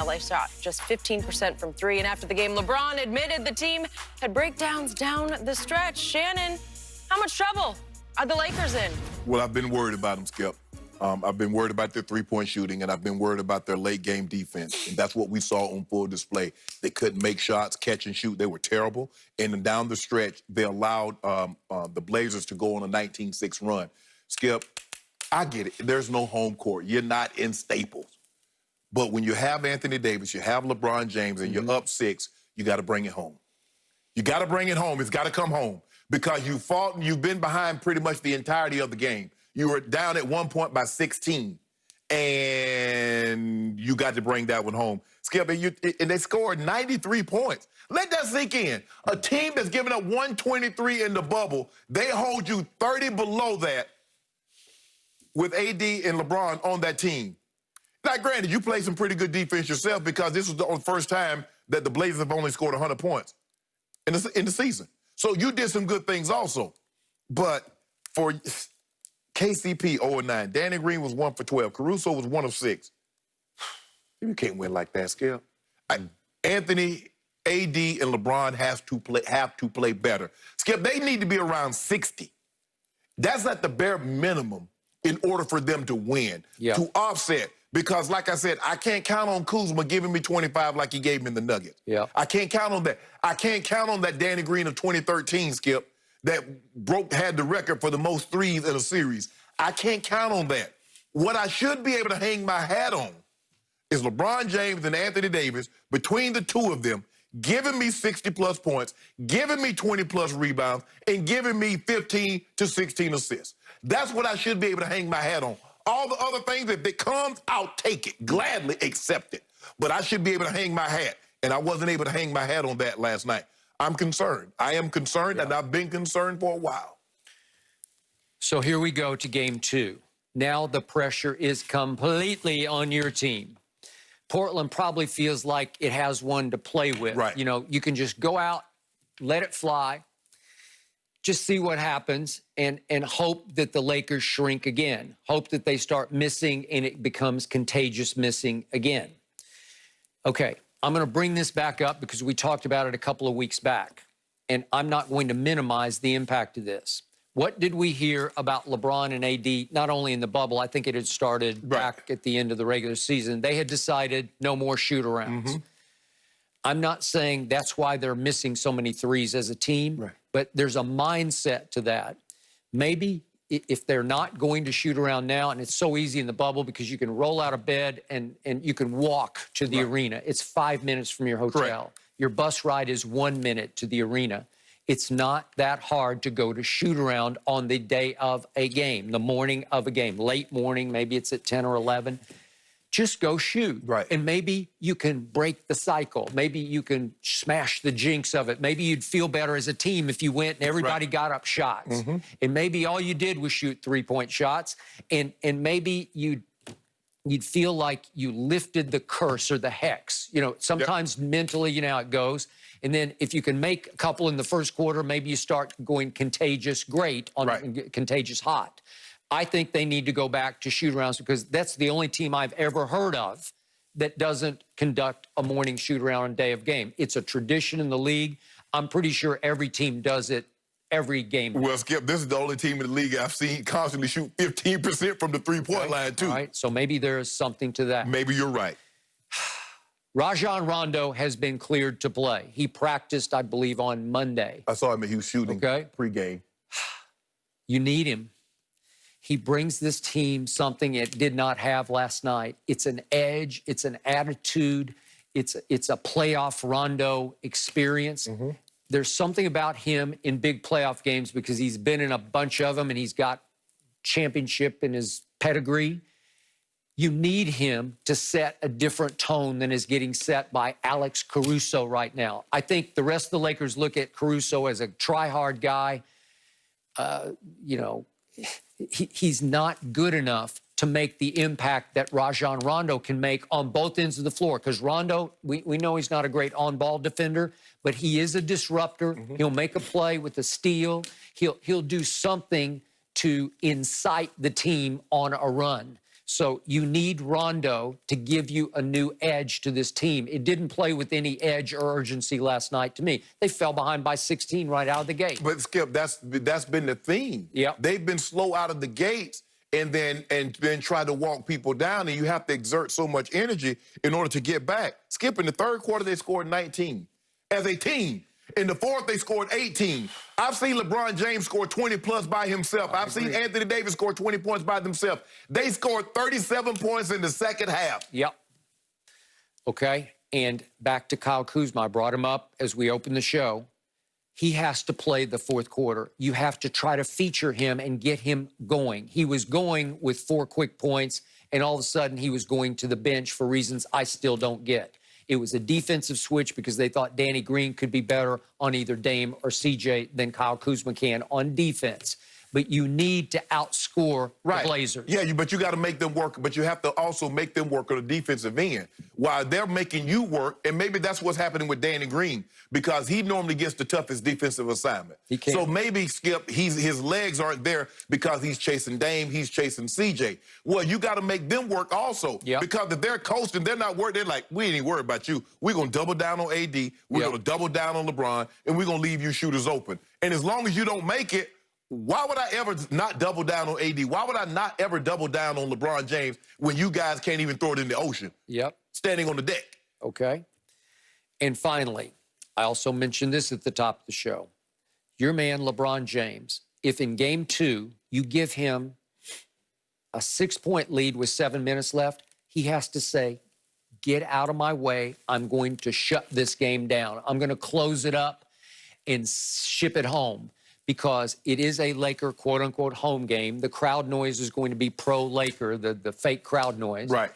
LA shot just 15% from three. And after the game, LeBron admitted the team had breakdowns down the stretch. Shannon, how much trouble are the Lakers in? Well, I've been worried about them, Skip. I've been worried about their three-point shooting, and I've been worried about their late-game defense. And that's what we saw on full display. They couldn't make shots, catch and shoot. They were terrible. And then down the stretch, they allowed the Blazers to go on a 19-6 run. Skip, I get it. There's no home court. You're not in Staples. But when you have Anthony Davis, you have LeBron James, and you're up 6, you got to bring it home. You got to bring it home. It's got to come home because you fought and you've been behind pretty much the entirety of the game. You were down at one point by 16, and you got to bring that one home. Skip, and they scored 93 points. Let that sink in. A team that's given up 123 in the bubble, they hold you 30 below that with AD and LeBron on that team. Now, granted, you played some pretty good defense yourself because this was the first time that the Blazers have only scored 100 points in the season. So you did some good things also. But for KCP, 0-9. Danny Green was 1 for 12. Caruso was 1 of 6. You can't win like that, Skip. Anthony, AD, and LeBron have to play better. Skip, they need to be around 60. That's at the bare minimum in order for them to win, to offset. Because, like I said, I can't count on Kuzma giving me 25 like he gave me in the Nuggets. I can't count on that. I can't count on that Danny Green of 2013, Skip, that had the record for the most threes in a series. I can't count on that. What I should be able to hang my hat on is LeBron James and Anthony Davis, between the two of them, giving me 60-plus points, giving me 20-plus rebounds, and giving me 15 to 16 assists. That's what I should be able to hang my hat on. All the other things, if it comes, I'll take it, gladly accept it. But I should be able to hang my hat, and I wasn't able to hang my hat on that last night. I'm concerned. I am concerned, and I've been concerned for a while. So here we go to game 2. Now the pressure is completely on your team. Portland probably feels like it has one to play with. You know, you can just go out, let it fly, just see what happens, and hope that the Lakers shrink again. Hope that they start missing and it becomes contagious missing again. Okay. I'm going to bring this back up because we talked about it a couple of weeks back, and I'm not going to minimize the impact of this. What did we hear about LeBron and AD, not only in the bubble, I think it had started back at the end of the regular season. They had decided no more shoot-arounds. I'm not saying that's why they're missing so many threes as a team, but there's a mindset to that. Maybe if they're not going to shoot around now, and it's so easy in the bubble because you can roll out of bed and you can walk to the arena. It's 5 minutes from your hotel. Your bus ride is 1 minute to the arena. It's not that hard to go to shoot around on the day of a game, the morning of a game, late morning, maybe it's at 10 or 11. Just go shoot. And maybe you can break the cycle. Maybe you can smash the jinx of it. Maybe you'd feel better as a team if you went and everybody got up shots. And maybe all you did was shoot 3-point shots. And maybe you'd feel like you lifted the curse or the hex. You know, sometimes mentally, you know how it goes. And then if you can make a couple in the first quarter, maybe you start going contagious great on contagious hot. I think they need to go back to shoot-arounds because that's the only team I've ever heard of that doesn't conduct a morning shoot-around on day of game. It's a tradition in the league. I'm pretty sure every team does it every game. Well, Skip, this is the only team in the league I've seen constantly shoot 15% from the three-point line, too. All right, so maybe there is something to that. Maybe you're right. Rajon Rondo has been cleared to play. He practiced, I believe, on Monday. I saw him, he was shooting pregame. You need him. He brings this team something it did not have last night. It's an edge. It's an attitude. It's a playoff Rondo experience. There's something about him in big playoff games because he's been in a bunch of them and he's got championship in his pedigree. You need him to set a different tone than is getting set by Alex Caruso right now. I think the rest of the Lakers look at Caruso as a try-hard guy. You know, he's not good enough to make the impact that Rajon Rondo can make on both ends of the floor. Because Rondo, we know he's not a great on-ball defender, but he is a disruptor. He'll make a play with a steal. He'll do something to incite the team on a run. So you need Rondo to give you a new edge to this team. It didn't play with any edge or urgency last night to me. They fell behind by 16 right out of the gate. But Skip, that's been the theme. Yeah. They've been slow out of the gates and then try to walk people down, and you have to exert so much energy in order to get back. Skip, in the third quarter, they scored 19 as a team. In the fourth, they scored 18. I've seen LeBron James score 20-plus by himself. I've seen Anthony Davis score 20 points by themselves. They scored 37 points in the second half. Yep. Okay, and back to Kyle Kuzma. I brought him up as we opened the show. He has to play the fourth quarter. You have to try to feature him and get him going. He was going with 4 quick points, and all of a sudden he was going to the bench for reasons I still don't get. It was a defensive switch because they thought Danny Green could be better on either Dame or CJ than Kyle Kuzma can on defense. But you need to outscore the Blazers. Yeah, but you got to make them work, but you have to also make them work on the defensive end while they're making you work, and maybe that's what's happening with Danny Green because he normally gets the toughest defensive assignment. He can. So maybe, Skip, his legs aren't there because he's chasing Dame, he's chasing CJ. Well, you got to make them work also because if they're coasting, they're not worried. They're like, we ain't worried about you. We're going to double down on AD, we're going to double down on LeBron, and we're going to leave you shooters open. And as long as you don't make it, why would I ever not double down on AD? Why would I not ever double down on LeBron James when you guys can't even throw it in the ocean? Yep. Standing on the deck. Okay. And finally, I also mentioned this at the top of the show. Your man, LeBron James, if in game 2 you give him a 6-point lead with 7 minutes left, he has to say, get out of my way. I'm going to shut this game down. I'm going to close it up and ship it home. Because it is a Laker, quote-unquote, home game. The crowd noise is going to be pro-Laker, the fake crowd noise. Right.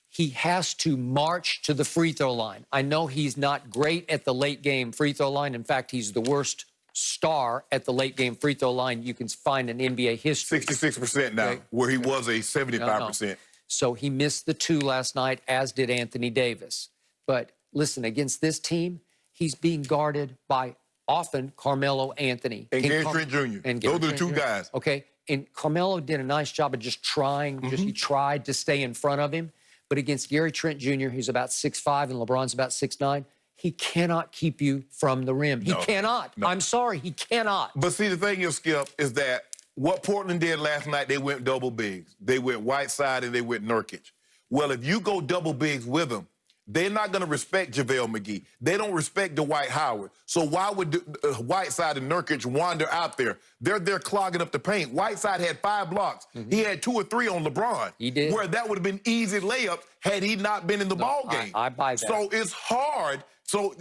He has to march to the free throw line. I know he's not great at the late-game free throw line. In fact, he's the worst star at the late-game free throw line you can find in NBA history. 66% now, where he was a 75%. No. So he missed the 2 last night, as did Anthony Davis. But listen, against this team, he's being guarded by often Carmelo Anthony. And Gary Trent Jr. Those are the 2 guys. Okay, and Carmelo did a nice job of just trying. He tried to stay in front of him. But against Gary Trent Jr., who's about 6'5", and LeBron's about 6'9", he cannot keep you from the rim. He cannot. No. I'm sorry, he cannot. But see, the thing is, Skip, is that what Portland did last night, they went double bigs. They went Whiteside and they went Nurkic. Well, if you go double bigs with them, they're not going to respect JaVale McGee. They don't respect Dwight Howard. So why would Whiteside and Nurkic wander out there? They're there clogging up the paint. Whiteside had 5 blocks. He had 2 or 3 on LeBron. He did. Where that would have been easy layups had he not been in the ball game. I buy that. So it's hard. So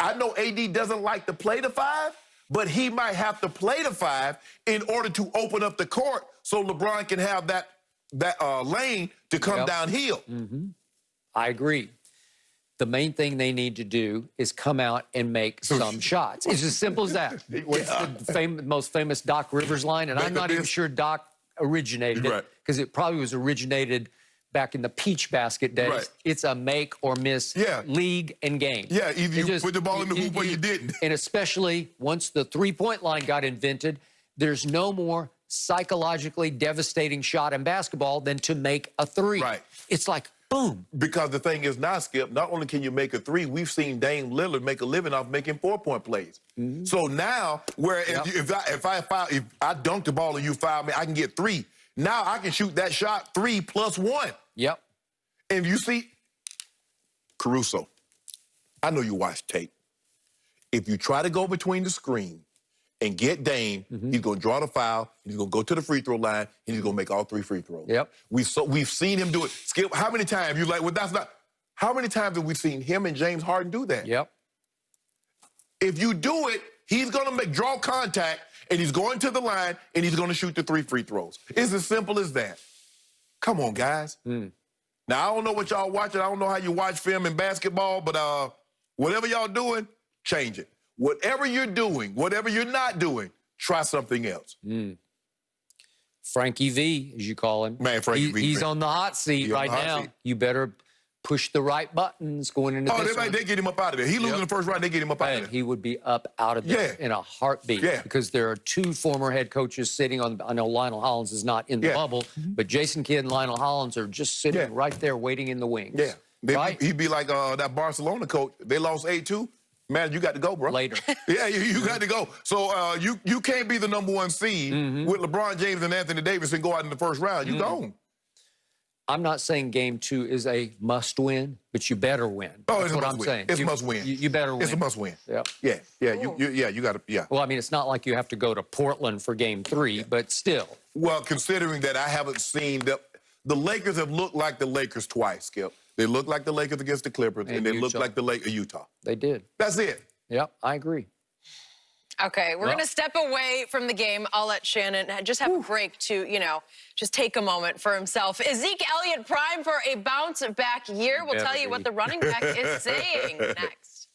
I know AD doesn't like to play the 5, but he might have to play the 5 in order to open up the court so LeBron can have that lane to come downhill. I agree. The main thing they need to do is come out and make some shots. It's as simple as that. What's the most famous Doc Rivers line? And I'm not even sure Doc originated it because it probably was originated back in the peach basket days. It's a make or miss league and game. Yeah, either you put the ball in the hoop or you didn't. And especially once the three-point line got invented, there's no more psychologically devastating shot in basketball than to make a 3. Right. It's like, boom. Because the thing is now, Skip, not only can you make a 3, we've seen Dame Lillard make a living off making 4-point plays. So now, where if I dunk the ball and you foul me, I can get 3. Now I can shoot that shot 3 plus 1. Yep. And you see, Caruso, I know you watch tape. If you try to go between the screen and get Dame, he's going to draw the foul, he's going to go to the free throw line, and he's going to make all 3 free throws. Yep. We've seen him do it. Skip, how many times you like, well, that's not, how many times have we seen him and James Harden do that? Yep. If you do it, he's going to draw contact, and he's going to the line, and he's going to shoot the 3 free throws. It's as simple as that. Come on, guys. Now, I don't know what y'all watching. I don't know how you watch film in basketball, but whatever y'all doing, change it. Whatever you're doing, whatever you're not doing, try something else. Frankie V, as you call him. Man, Frankie V. He's on the hot seat right now. You better push the right buttons going into this one. They get him up out of there. He losing the first round, they get him up out of there. He would be up out of there in a heartbeat because there are 2 former head coaches sitting on. I know Lionel Hollins is not in the bubble, but Jason Kidd and Lionel Hollins are just sitting right there waiting in the wings. Yeah. He'd be like that Barcelona coach. They lost 8-2. Man, you got to go, bro. Later. Yeah, you got to go. So you can't be the #1 seed with LeBron James and Anthony Davis and go out in the first round. You gone. I'm not saying game 2 is a must-win, but you better win. Oh, That's it's what a I'm must-win. saying. It's a must-win. You better win. It's a must-win. Yep. Yeah. You got to. Well, I mean, it's not like you have to go to Portland for game 3, but still. Well, considering that I haven't seen the Lakers have looked like the Lakers twice, Skip. They look like the Lakers against the Clippers, and they look like the Utah. They did. That's it. Yep, I agree. Okay, we're going to step away from the game. I'll let Shannon just have a break to, just take a moment for himself. Is Zeke Elliott prime for a bounce-back year? We'll tell you what the running back is saying next.